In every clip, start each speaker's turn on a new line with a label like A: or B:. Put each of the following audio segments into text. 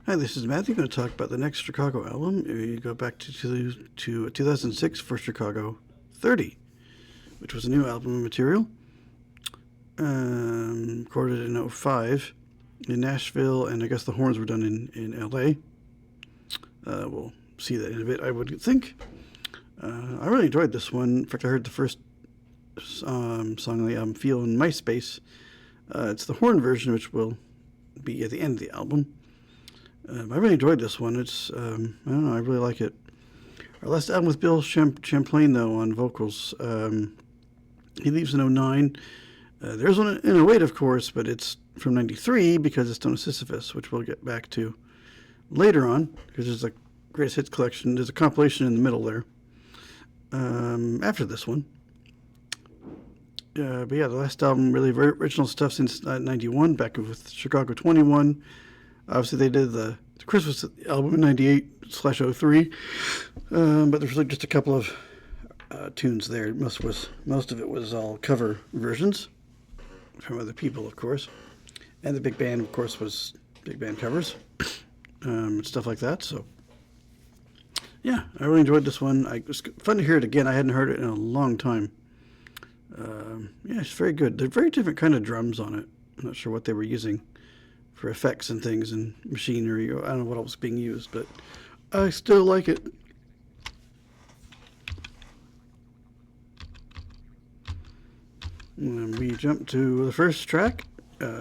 A: Hi, this is Matthew. I'm going to talk about the next Chicago album. We go back to 2006 for Chicago 30, which was a new album material, recorded in 05 in Nashville, and I guess the horns were done in LA. We'll see that in a bit, I would think. I really enjoyed this one. In fact, I heard the first song on the album, Feel, in MySpace. It's the horn version, which will be at the end of the album. I really enjoyed this one. It's, I don't know, I really like it. Our last album with Bill Champlain, though, on vocals. He leaves in 09. There's one in 08, of course, but it's from 93 because it's done with Sisyphus, which we'll get back to later on, because there's a greatest hits collection. There's a compilation in the middle there after this one. But yeah, the last album, really very original stuff since 91, back with Chicago 21. Obviously, they did the Christmas album in 98/03, but there's like just a couple of tunes there. Most of it was all cover versions from other people, of course, and the big band, of course, was big band covers and stuff like that. So, yeah, I really enjoyed this one. It was fun to hear it again. I hadn't heard it in a long time. Yeah, it's very good. They're very different kind of drums on it. I'm not sure what they were using for effects and things and machinery. I don't know what else was being used, but I still like it. And we jump to the first track,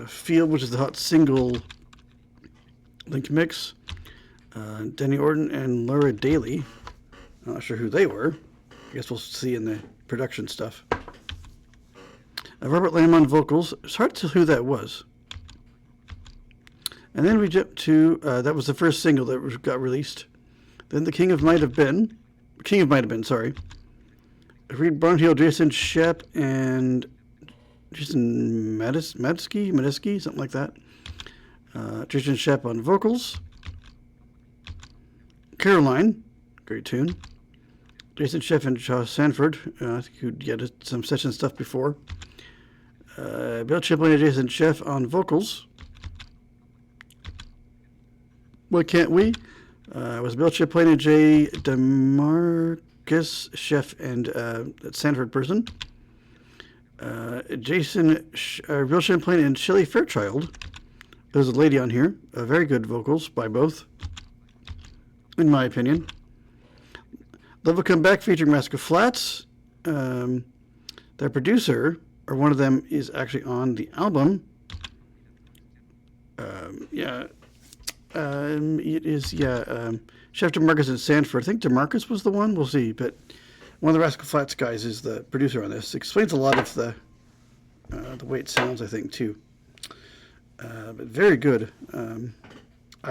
A: Field, which is the hot single link mix. Denny Orton and Laura Daly. I'm not sure who they were. I guess we'll see in the production stuff. Robert Lamb on vocals. It's hard to tell who that was. And then we jump to, that was the first single that got released. Then the King of Might Have Been, Reed Barnhill, Jason Shepp, and Jason Madesky, something like that. Jason Shepp on vocals. Caroline, great tune. Jason Shepp and Josh Sanford, I think who did some session stuff before. Bill Champlain and Jason Shepp on vocals. What Can't We? It was Bill Champlain and Jay DeMarcus Sheff and that Sanford person. Bill Champlain and Shelley Fairchild. There's a lady on here. Very good vocals by both, in my opinion. Love Will Come Back featuring Rascal Flatts. Their producer, or one of them, is actually on the album. It is, Chef DeMarcus and Sanford. I think DeMarcus was the one. We'll see. But one of the Rascal Flatts guys is the producer on this. Explains a lot of the way it sounds, I think, too. But very good. I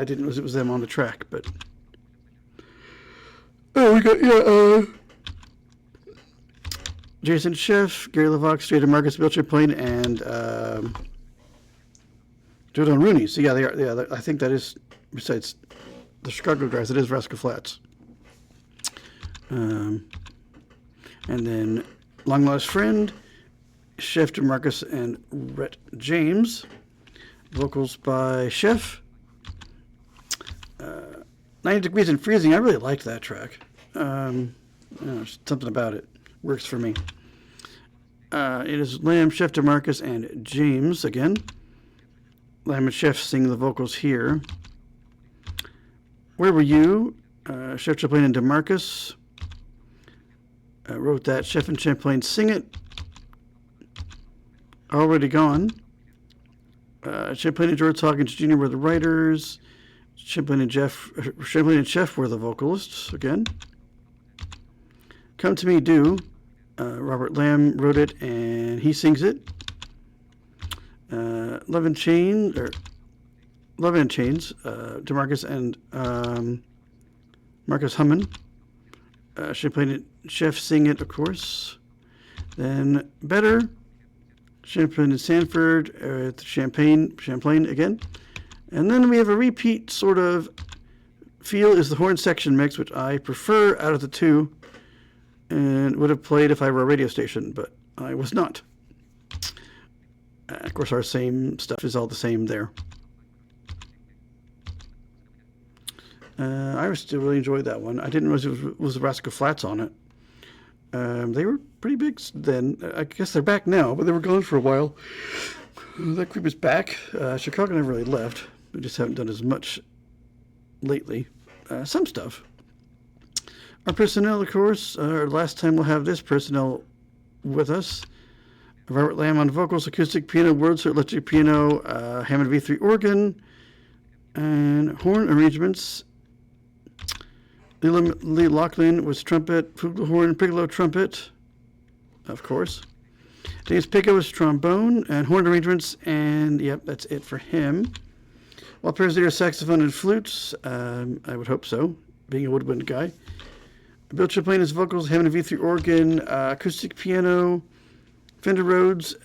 A: didn't know it was them on the track, but... Oh, we got, Jason Sheff, Gary LaVox, Jay DeMarcus, Bill Champlain, and Jordan Rooney. So, yeah, they are. Yeah, I think that is, besides the Chicago guys, it is Rascal Flatts. And then Long Lost Friend, Sheff DeMarcus, and Rhett James. Vocals by Sheff. 90 Degrees and Freezing. I really liked that track. Something about it works for me. It is Lamb, Sheff DeMarcus, and James again. Lamb and Sheff sing the vocals here. Where Were You? Sheff Champlain and DeMarcus wrote that. Sheff and Champlain sing it. Already Gone. Champlain and George Hawkins Jr. were the writers. Champlain and Sheff were the vocalists again. Come to Me Do. Robert Lamb wrote it and he sings it. Love and Chains, DeMarcus and Marcus Hummin. Champlain and Sheff sing it, of course. Then Better. Champlain and Sanford, Champlain again. And then we have a repeat sort of. Feel is the horn section mix, which I prefer out of the two, and would have played if I were a radio station, but I was not. Of course, our same stuff is all the same there. I still really enjoyed that one. I didn't realize it was the Rascal Flats on it. They were pretty big then. I guess they're back now, but they were gone for a while. That group is back. Chicago never really left. We just haven't done as much lately. Some stuff. Our personnel, of course. Last time we'll have this personnel with us. Robert Lamb on vocals, acoustic piano, Wurlitzer, electric piano, Hammond V3 organ, and horn arrangements. Lee Lachlan was trumpet, flugelhorn, piccolo trumpet, of course. James Pico was trombone and horn arrangements, and yep, that's it for him. While Parasitic saxophone and flutes, I would hope so, being a woodwind guy. Bill Chaplain is vocals, Hammond V3 organ, acoustic piano, Fender Rhodes,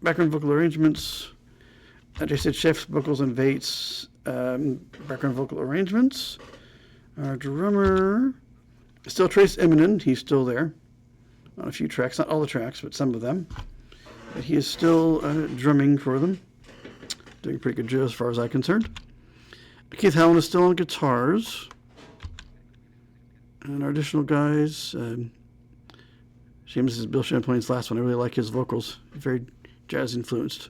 A: background vocal arrangements. Jason Chef's vocals and Vates, background vocal arrangements. Our drummer, still Trace Eminem, he's still there on a few tracks, not all the tracks, but some of them. But he is still drumming for them, doing a pretty good job as far as I'm concerned. Keith Howland is still on guitars. And our additional guys, Seamus is Bill Champlain's last one. I really like his vocals, very jazz influenced.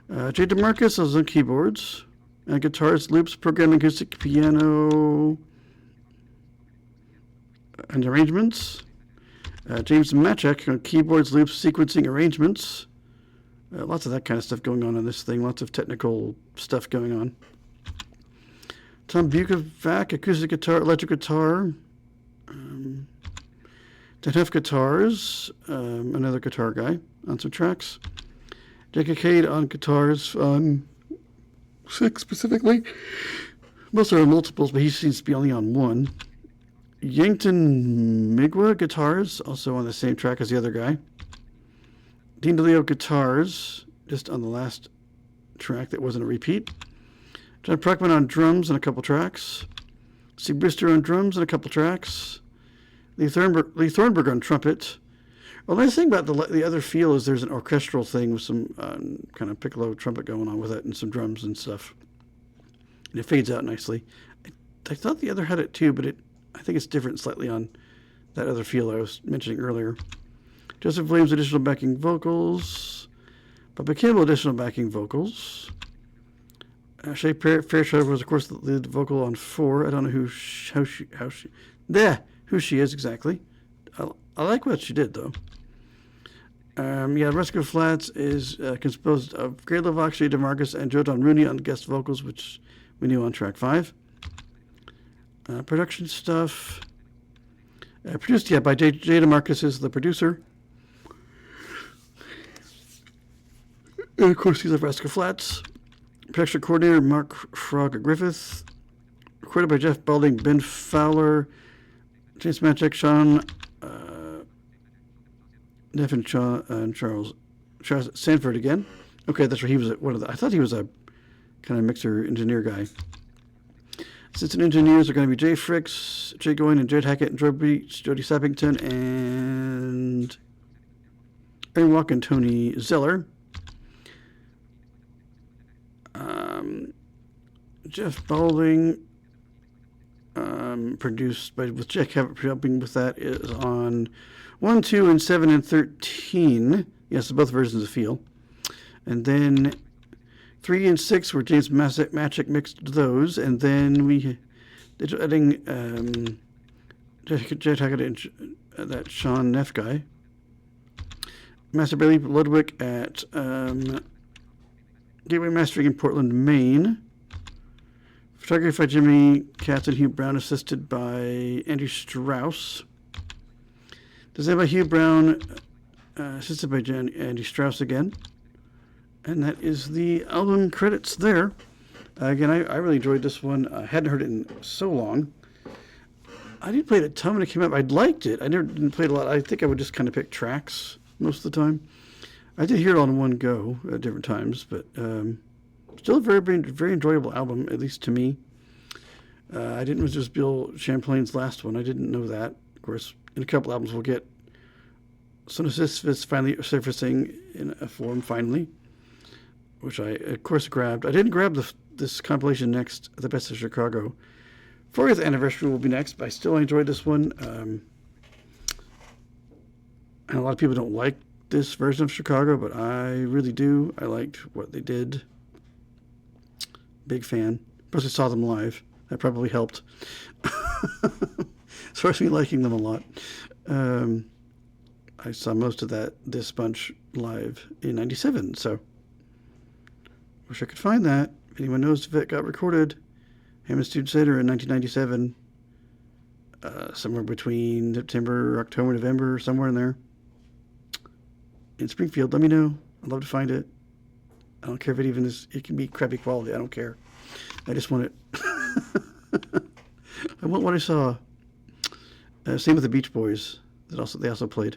A: Jay DeMarcus is on keyboards. Guitars, loops, programming, acoustic, piano, and arrangements. James Machek on keyboards, loops, sequencing, arrangements. Lots of that kind of stuff going on this thing. Lots of technical stuff going on. Tom Bukovac, acoustic guitar, electric guitar. Huff guitars, another guitar guy on some tracks. Jake Cade on guitars on 6 specifically. Most are on multiples, but he seems to be only on one. Yankton Migwa guitars, also on the same track as the other guy. Dean DeLeo guitars, just on the last track that wasn't a repeat. John Pruckman on drums and a couple tracks. Steve Brister on drums and a couple tracks. Lee Thornburg on trumpet. Well, the nice thing about the other feel is there's an orchestral thing with some kind of piccolo trumpet going on with it and some drums and stuff. And it fades out nicely. I thought the other had it too, but I think it's different slightly on that other feel I was mentioning earlier. Joseph Williams additional backing vocals. Bubba Campbell additional backing vocals. Shay Fairchild was, of course, the lead vocal on 4. I don't know who she is exactly. I like what she did, though. Rascal Flats is composed of Gray Lovac, Jay DeMarcus, and Joe Don Rooney on guest vocals, which we knew on track 5. Production stuff. Produced, by Jay DeMarcus is the producer. And, of course, he's at Rascal Flats. Production coordinator, Mark Frog Griffith. Recorded by Jeff Balding, Ben Fowler, James Machek, Sean Neff, and Charles Sanford again. Okay, that's right. He was one of the. I thought he was a kind of mixer engineer guy. Assistant engineers are going to be Jay Fricks, Jay Goyne, and Jed Hackett, and Jody Sappington, and Aaron Walk and Tony Zeller. Jeff Balding, produced with Jack Havett helping with that, is on 1, 2, and 7, and 13. Yes, both versions of Feel. And then 3 and 6 were James Machek mixed those, and then we did adding Jed Hackett and that Sean Neff guy. Master Bailey Ludwig at Gateway Mastering in Portland, Maine. Photography by Jimmy Katz and Hugh Brown, assisted by Andrew Strauss. Designed by Hugh Brown, assisted by Andy Strauss again. And that is the album credits there. Again, I really enjoyed this one. I hadn't heard it in so long. I didn't play it a ton when it came out. I liked it. I didn't play it a lot. I think I would just kind of pick tracks most of the time. I did hear it on one go at different times, but still a very, very enjoyable album, at least to me. I didn't know it was Bill Champlain's last one. I didn't know that. Of course, in a couple albums we'll get Son of Sisyphus finally surfacing in a form finally, which I, of course, grabbed. I didn't grab this compilation next. The Best of Chicago 40th anniversary will be next, but I still enjoyed this one. And a lot of people don't like this version of Chicago, but I really do. I liked what they did. Big fan. Plus, I saw them live. That probably helped. As far as me liking them a lot. I saw most of this bunch live in 97, so wish I could find that. If anyone knows if it got recorded, Hammond Student Center in 1997, somewhere between September, October, November, somewhere in there. In Springfield, let me know. I'd love to find it. I don't care if it can be crappy quality. I don't care. I just want it. I want what I saw. Same with the Beach Boys. They also played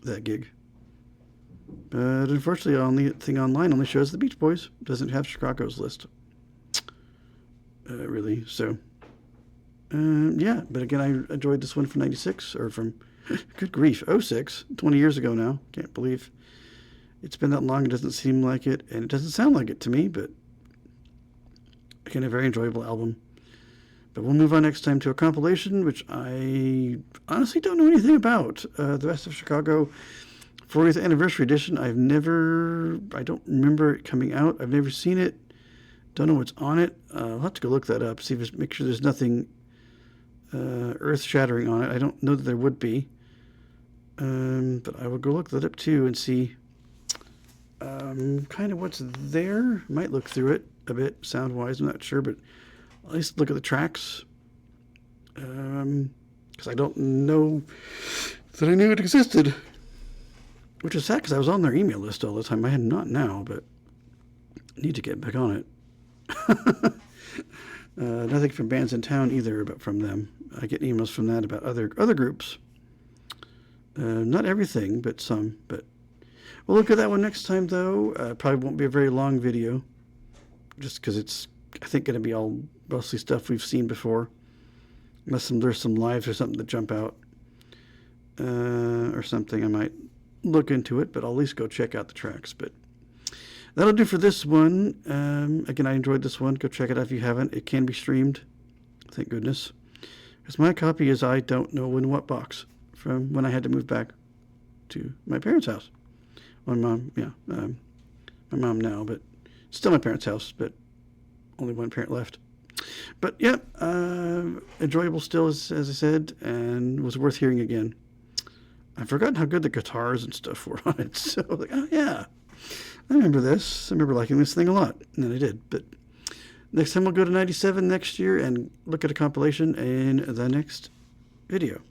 A: that gig. But unfortunately, the thing online only shows the Beach Boys. It doesn't have Chicago's list. Really. So, yeah. But again, I enjoyed this one from 96, or from, good grief, 06, 20 years ago now. Can't believe it's been that long. It doesn't seem like it, and it doesn't sound like it to me, but again, a very enjoyable album. But we'll move on next time to a compilation, which I honestly don't know anything about. The Best of Chicago 40th Anniversary Edition. I don't remember it coming out. I've never seen it. Don't know what's on it. I'll have to go look that up, make sure there's nothing earth-shattering on it. I don't know that there would be. But I will go look that up too and see kind of what's there. Might look through it a bit, sound-wise. I'm not sure, but at least look at the tracks. Because I don't know that I knew it existed. Which is sad, because I was on their email list all the time. I had not now, but I need to get back on it. Nothing from bands in town either, but from them. I get emails from that about other groups. Not everything, but some. But we'll look at that one next time, though. Probably won't be a very long video, just because it's, I think, going to be all mostly stuff we've seen before, unless there's some lives or something that jump out, or something. I might look into it, but I'll at least go check out the tracks. But that'll do for this one. Again, I enjoyed this one. Go check it out if you haven't. It can be streamed, thank goodness. Because my copy is I don't know in what box, from when I had to move back to my parents' house. My mom, my mom now, but still my parents' house, but only one parent left. But yeah, enjoyable still, as I said, and was worth hearing again. I've forgotten how good the guitars and stuff were on it. So like, oh yeah, I remember this. I remember liking this thing a lot, and then I did. But next time we'll go to 97 next year and look at a compilation in the next video.